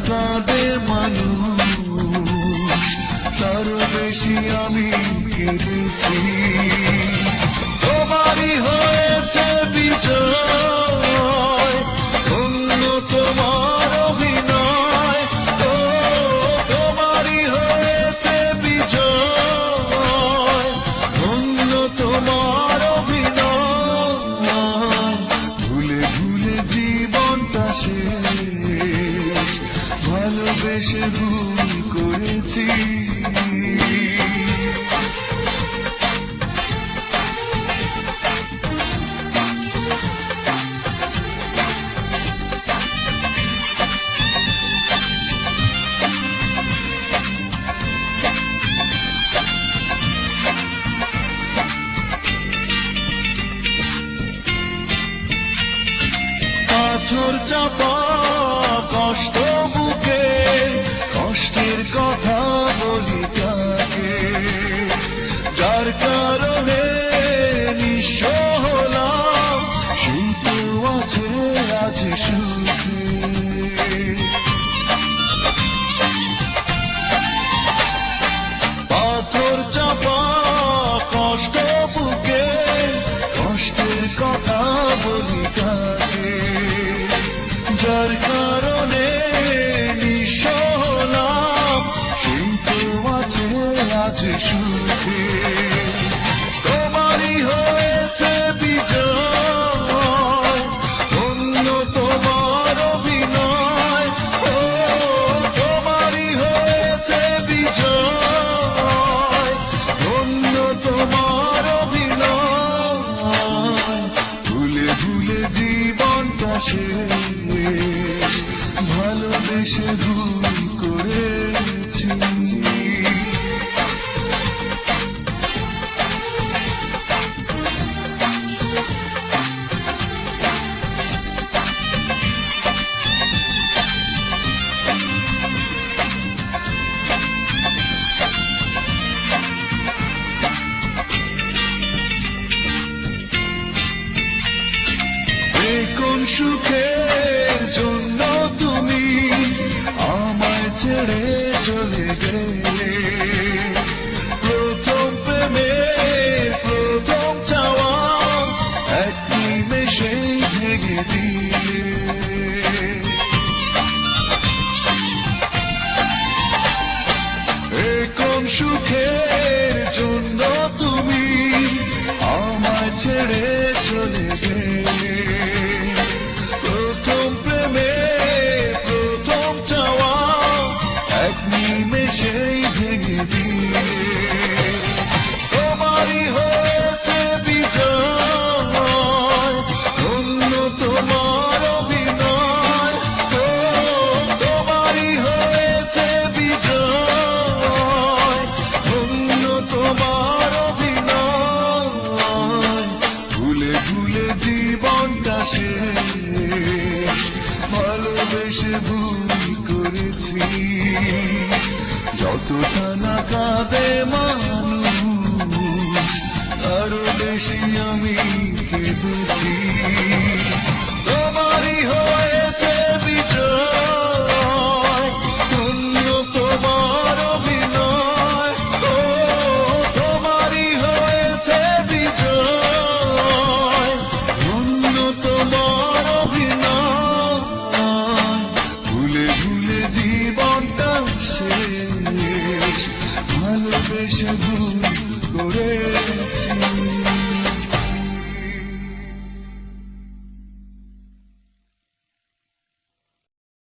কাঁদে মানুষ তারও বেশি আমি কেঁদেছি। তোমারই হয়েছে বিজয়, ধন্য তোমার অভিনয়। ও তোমারই হয়েছে বিজয়, ধন্য তোমার অভিনয়। ভুলে ভুলে জীবনটা শেষ, ভালোবেসে ভুল করেছি। পাথর চাপা কষ্ট বুকে, কষ্টের কথা বলি তাকে, যার কারণে নিঃস্ব হলাম, সেই তো আছে আজ সুখে। পাথর চাপা কষ্ট বুকে, কষ্টের কথা বলি তাকে, যার কারণে নিঃস্ব হলাম, সেই তো আছে আজ সুখে। তোমারই হয়েছে বিজয়, ধন্য তোমার অভিনয়। ও তোমারই হয়েছে বিজয়, ধন্য তোমার অভিনয়। ভুলে ভুলে জীবনটা শেষ, ভালোবেসে ভুল করেছি। কোন সুখের জন্য তুমি আমায় ছেড়ে চলে গেলে, প্রথম প্রেমের প্রথম চাওয়া এক নিমেষেই ভেঙে দিলে। কোন সুখের জন্য তুমি আমায় ছেড়ে চলে গেলে, প্রথম প্রেমের প্রথম চাওয়া এক নিমেষেই ভেঙে দিলে। তোমারই হয়েছে বিজয়, ধন্য তোমার অভিনয়। ও তোমারই হয়েছে বিজয়, ধন্য তোমার অভিনয়। ভুলে ভুলে জীবনটা শেষ, ভালোবেসে ভুল করেছি। যতটা না কাঁদে মানুষ, আরো বেশি আমি কেঁদেছি।